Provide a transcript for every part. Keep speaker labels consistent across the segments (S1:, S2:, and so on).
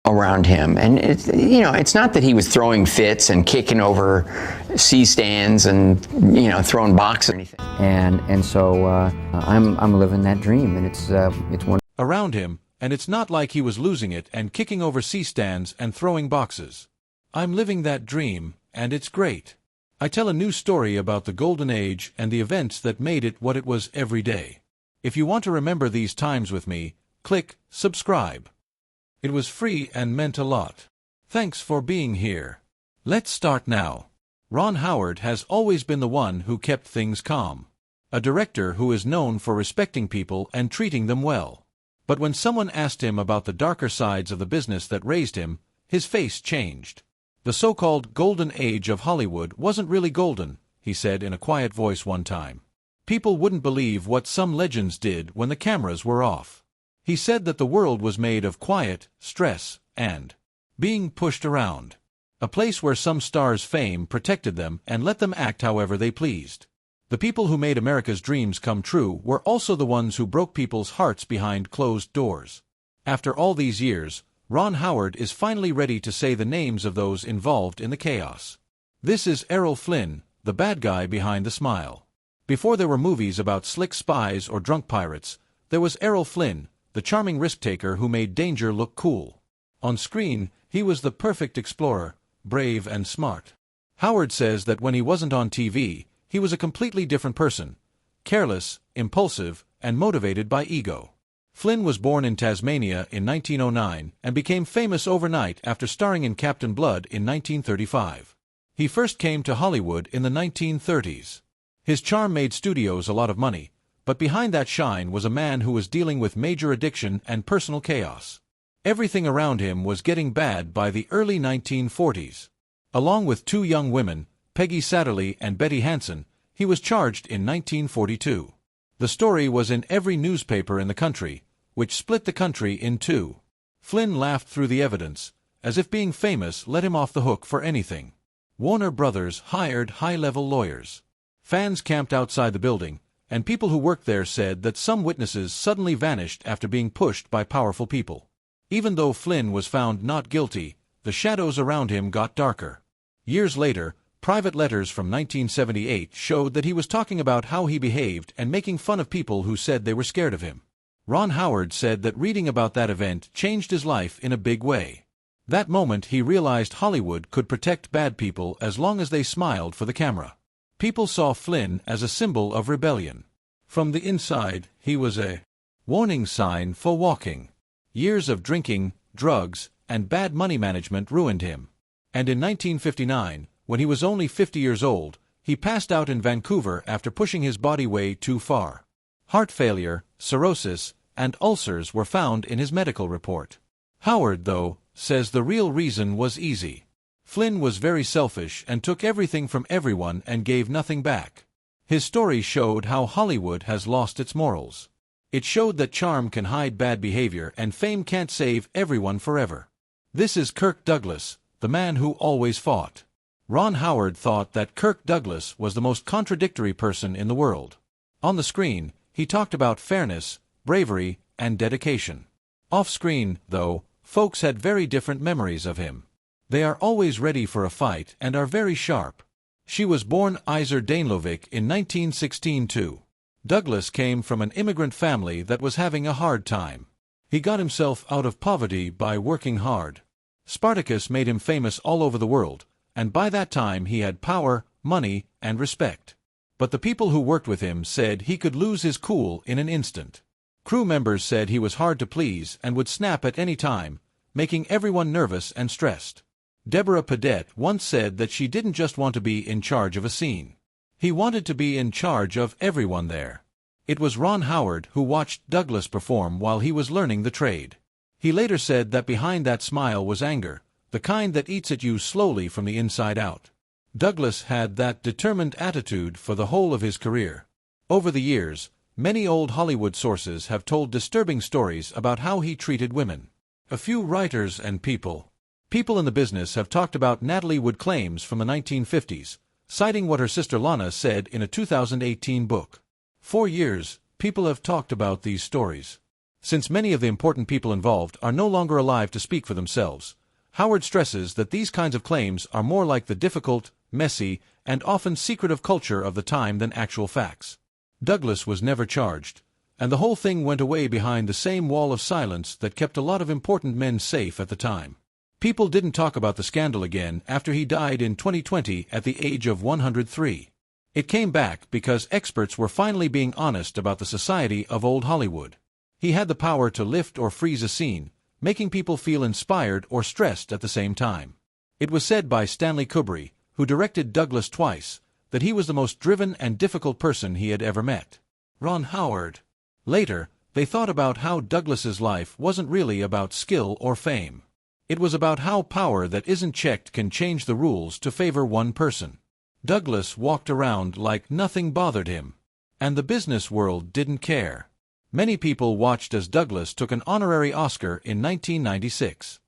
S1: around him. And it's not that he was throwing fits and kicking over C-stands and throwing boxes or anything.
S2: And so I'm living that dream, and it's one
S3: around him, and it's not like he was losing it and kicking over C-stands and throwing boxes. I'm living that dream, and it's great. I tell a new story about the Golden Age and the events that made it what it was every day. If you want to remember these times with me, click subscribe. It was free and meant a lot. Thanks for being here. Let's start now. Ron Howard has always been the one who kept things calm. A director who is known for respecting people and treating them well. But when someone asked him about the darker sides of the business that raised him, his face changed. The so-called golden age of Hollywood wasn't really golden, he said in a quiet voice one time. People wouldn't believe what some legends did when the cameras were off. He said that the world was made of quiet, stress, and being pushed around. A place where some stars' fame protected them and let them act however they pleased. The people who made America's dreams come true were also the ones who broke people's hearts behind closed doors. After all these years, Ron Howard is finally ready to say the names of those involved in the chaos. This is Errol Flynn, the bad guy behind the smile. Before there were movies about slick spies or drunk pirates, there was Errol Flynn, the charming risk-taker who made danger look cool. On screen, he was the perfect explorer, brave and smart. Howard says that when he wasn't on TV, he was a completely different person, careless, impulsive, and motivated by ego. Flynn was born in Tasmania in 1909 and became famous overnight after starring in Captain Blood in 1935. He first came to Hollywood in the 1930s. His charm made studios a lot of money, but behind that shine was a man who was dealing with major addiction and personal chaos. Everything around him was getting bad by the early 1940s. Along with two young women, Peggy Satterlee and Betty Hansen, he was charged in 1942. The story was in every newspaper in the country, which split the country in two. Flynn laughed through the evidence, as if being famous let him off the hook for anything. Warner Brothers hired high-level lawyers. Fans camped outside the building, and people who worked there said that some witnesses suddenly vanished after being pushed by powerful people. Even though Flynn was found not guilty, the shadows around him got darker. Years later, private letters from 1978 showed that he was talking about how he behaved and making fun of people who said they were scared of him. Ron Howard said that reading about that event changed his life in a big way. That moment he realized Hollywood could protect bad people as long as they smiled for the camera. People saw Flynn as a symbol of rebellion. From the inside, he was a warning sign for walking. Years of drinking, drugs, and bad money management ruined him. And in 1959, when he was only 50 years old, he passed out in Vancouver after pushing his body way too far. Heart failure, cirrhosis, and ulcers were found in his medical report. Howard, though, says the real reason was easy. Flynn was very selfish and took everything from everyone and gave nothing back. His story showed how Hollywood has lost its morals. It showed that charm can hide bad behavior and fame can't save everyone forever. This is Kirk Douglas, the man who always fought. Ron Howard thought that Kirk Douglas was the most contradictory person in the world. On the screen, he talked about fairness, bravery, and dedication. Off-screen, though, folks had very different memories of him. They are always ready for a fight and are very sharp. She was born Iser Danlovic in 1916 too. Douglas came from an immigrant family that was having a hard time. He got himself out of poverty by working hard. Spartacus made him famous all over the world, and by that time he had power, money, and respect. But the people who worked with him said he could lose his cool in an instant. Crew members said he was hard to please and would snap at any time, making everyone nervous and stressed. Deborah Padet once said that she didn't just want to be in charge of a scene. He wanted to be in charge of everyone there. It was Ron Howard who watched Douglas perform while he was learning the trade. He later said that behind that smile was anger, the kind that eats at you slowly from the inside out. Douglas had that determined attitude for the whole of his career. Over the years, many old Hollywood sources have told disturbing stories about how he treated women. A few writers and people in the business have talked about Natalie Wood claims from the 1950s, citing what her sister Lana said in a 2018 book. For years, people have talked about these stories. Since many of the important people involved are no longer alive to speak for themselves, Howard stresses that these kinds of claims are more like the difficult, messy, and often secretive culture of the time than actual facts. Douglas was never charged, and the whole thing went away behind the same wall of silence that kept a lot of important men safe at the time. People didn't talk about the scandal again after he died in 2020 at the age of 103. It came back because experts were finally being honest about the society of old Hollywood. He had the power to lift or freeze a scene, making people feel inspired or stressed at the same time. It was said by Stanley Kubrick, who directed Douglas twice, that he was the most driven and difficult person he had ever met. Ron Howard. Later, they thought about how Douglas's life wasn't really about skill or fame. It was about how power that isn't checked can change the rules to favor one person. Douglas walked around like nothing bothered him, and the business world didn't care. Many people watched as Douglas took an honorary Oscar in 1996.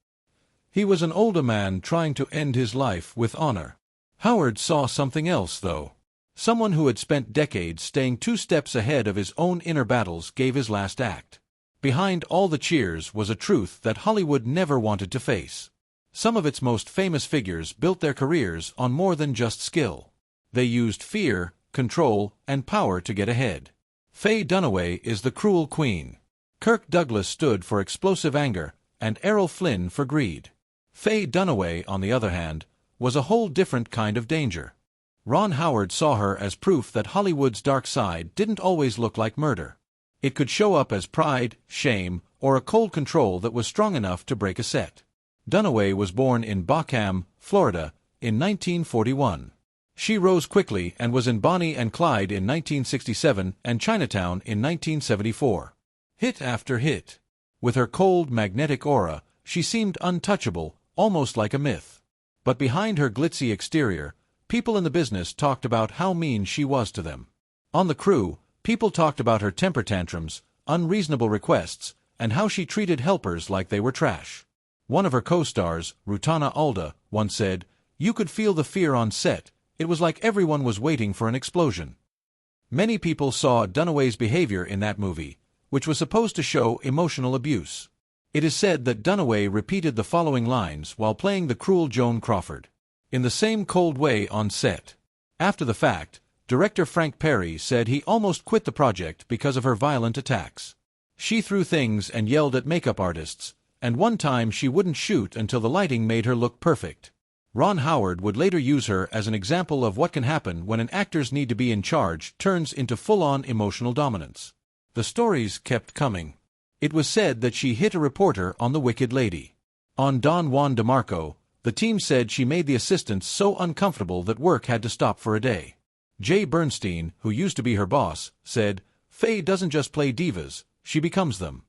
S3: He was an older man trying to end his life with honor. Howard saw something else, though. Someone who had spent decades staying 2 steps ahead of his own inner battles gave his last act. Behind all the cheers was a truth that Hollywood never wanted to face. Some of its most famous figures built their careers on more than just skill. They used fear, control, and power to get ahead. Faye Dunaway is the cruel queen. Kirk Douglas stood for explosive anger, and Errol Flynn for greed. Faye Dunaway, on the other hand, was a whole different kind of danger. Ron Howard saw her as proof that Hollywood's dark side didn't always look like murder. It could show up as pride, shame, or a cold control that was strong enough to break a set. Dunaway was born in Bochum, Florida, in 1941. She rose quickly and was in Bonnie and Clyde in 1967 and Chinatown in 1974. Hit after hit. With her cold, magnetic aura, she seemed untouchable, almost like a myth. But behind her glitzy exterior, people in the business talked about how mean she was to them. On the crew, people talked about her temper tantrums, unreasonable requests, and how she treated helpers like they were trash. One of her co-stars, Rutana Alda, once said, "You could feel the fear on set. It was like everyone was waiting for an explosion." Many people saw Dunaway's behavior in that movie, which was supposed to show emotional abuse. It is said that Dunaway repeated the following lines while playing the cruel Joan Crawford, in the same cold way on set. After the fact, director Frank Perry said he almost quit the project because of her violent attacks. She threw things and yelled at makeup artists, and one time she wouldn't shoot until the lighting made her look perfect. Ron Howard would later use her as an example of what can happen when an actor's need to be in charge turns into full-on emotional dominance. The stories kept coming. It was said that she hit a reporter on The Wicked Lady. On Don Juan DeMarco, the team said she made the assistants so uncomfortable that work had to stop for a day. Jay Bernstein, who used to be her boss, said, "Faye doesn't just play divas, she becomes them."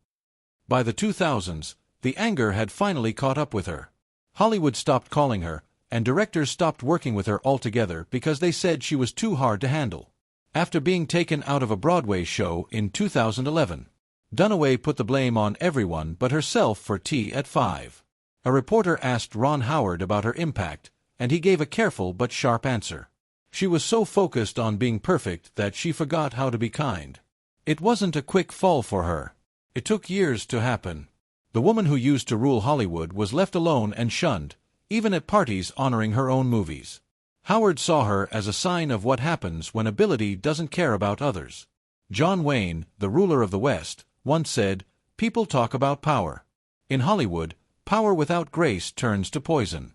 S3: By the 2000s, the anger had finally caught up with her. Hollywood stopped calling her, and directors stopped working with her altogether because they said she was too hard to handle. After being taken out of a Broadway show in 2011, Dunaway put the blame on everyone but herself for Tea at 5. A reporter asked Ron Howard about her impact, and he gave a careful but sharp answer. She was so focused on being perfect that she forgot how to be kind. It wasn't a quick fall for her. It took years to happen. The woman who used to rule Hollywood was left alone and shunned, even at parties honoring her own movies. Howard saw her as a sign of what happens when ability doesn't care about others. John Wayne, the ruler of the West, once said, "People talk about power. In Hollywood, power without grace turns to poison."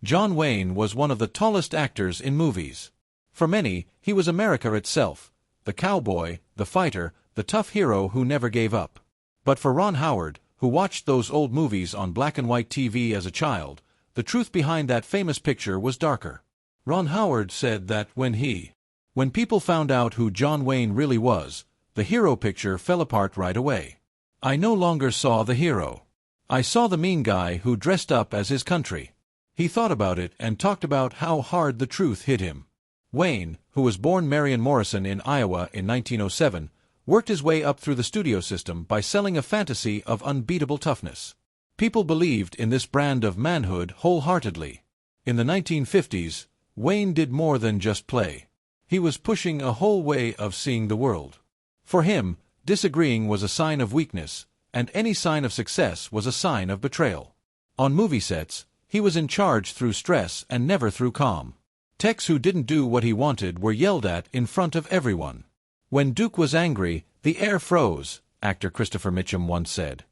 S3: John Wayne was one of the tallest actors in movies. For many, he was America itself, the cowboy, the fighter, the tough hero who never gave up. But for Ron Howard, who watched those old movies on black and white TV as a child, the truth behind that famous picture was darker. Ron Howard said that when people found out who John Wayne really was, the hero picture fell apart right away. "I no longer saw the hero. I saw the mean guy who dressed up as his country." He thought about it and talked about how hard the truth hit him. Wayne, who was born Marion Morrison in Iowa in 1907, worked his way up through the studio system by selling a fantasy of unbeatable toughness. People believed in this brand of manhood wholeheartedly. In the 1950s, Wayne did more than just play. He was pushing a whole way of seeing the world. For him, disagreeing was a sign of weakness, and any sign of success was a sign of betrayal. On movie sets, he was in charge through stress and never through calm. Techs who didn't do what he wanted were yelled at in front of everyone. When Duke was angry, the air froze, actor Christopher Mitchum once said.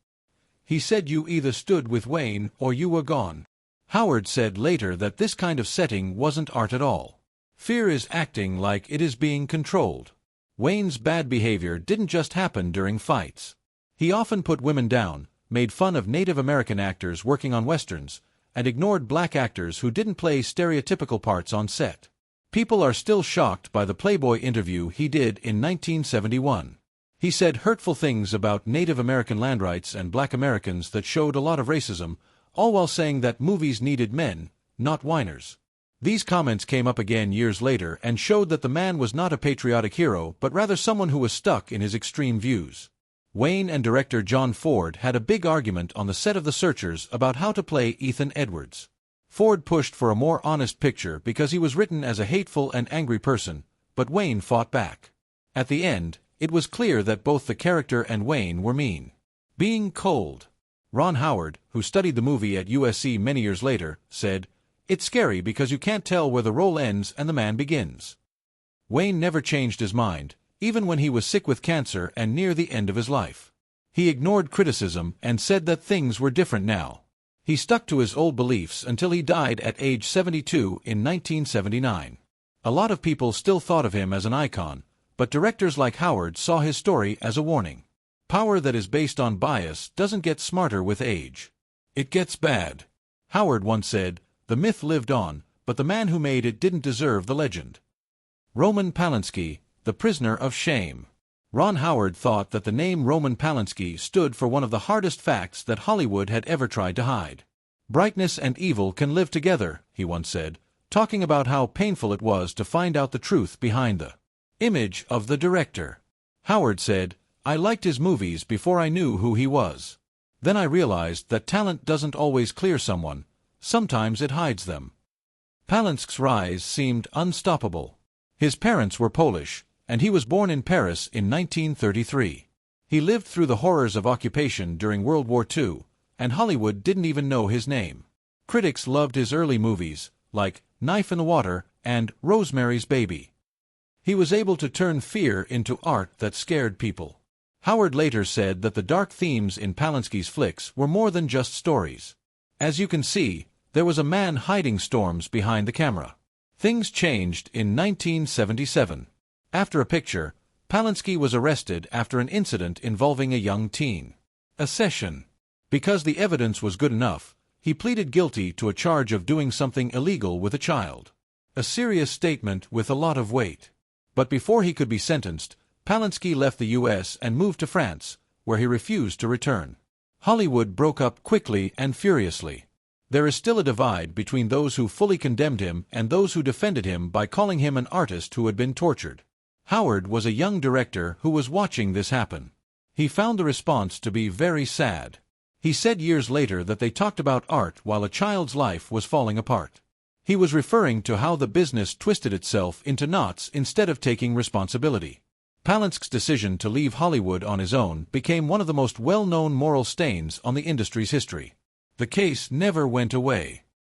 S3: He said you either stood with Wayne or you were gone. Howard said later that this kind of setting wasn't art at all. Fear is acting like it is being controlled. Wayne's bad behavior didn't just happen during fights. He often put women down, made fun of Native American actors working on westerns, and ignored black actors who didn't play stereotypical parts on set. People are still shocked by the Playboy interview he did in 1971. He said hurtful things about Native American land rights and black Americans that showed a lot of racism, all while saying that movies needed men, not whiners. These comments came up again years later and showed that the man was not a patriotic hero but rather someone who was stuck in his extreme views. Wayne and director John Ford had a big argument on the set of The Searchers about how to play Ethan Edwards. Ford pushed for a more honest picture because he was written as a hateful and angry person, but Wayne fought back. At the end, it was clear that both the character and Wayne were mean. Being cold. Ron Howard, who studied the movie at USC many years later, said, "It's scary because you can't tell where the role ends and the man begins." Wayne never changed his mind, even when he was sick with cancer and near the end of his life. He ignored criticism and said that things were different now. He stuck to his old beliefs until he died at age 72 in 1979. A lot of people still thought of him as an icon, but directors like Howard saw his story as a warning. Power that is based on bias doesn't get smarter with age. It gets bad. Howard once said, "The myth lived on, but the man who made it didn't deserve the legend." Roman Polanski, the prisoner of shame. Ron Howard thought that the name Roman Polanski stood for one of the hardest facts that Hollywood had ever tried to hide. "Brightness and evil can live together," he once said, talking about how painful it was to find out the truth behind the image of the director. Howard said, "I liked his movies before I knew who he was. Then I realized that talent doesn't always clear someone, sometimes it hides them." Polanski's rise seemed unstoppable. His parents were Polish, and he was born in Paris in 1933. He lived through the horrors of occupation during World War II, and Hollywood didn't even know his name. Critics loved his early movies, like Knife in the Water and Rosemary's Baby. He was able to turn fear into art that scared people. Howard later said that the dark themes in Polanski's flicks were more than just stories. As you can see, there was a man hiding storms behind the camera. Things changed in 1977. After a picture, Polanski was arrested after an incident involving a young teen. A session. Because the evidence was good enough, he pleaded guilty to a charge of doing something illegal with a child. A serious statement with a lot of weight. But before he could be sentenced, Polanski left the U.S. and moved to France, where he refused to return. Hollywood broke up quickly and furiously. There is still a divide between those who fully condemned him and those who defended him by calling him an artist who had been tortured. Howard was a young director who was watching this happen. He found the response to be very sad. He said years later that they talked about art while a child's life was falling apart. He was referring to how the business twisted itself into knots instead of taking responsibility. Polanski's decision to leave Hollywood on his own became one of the most well-known moral stains on the industry's history. The case never went away.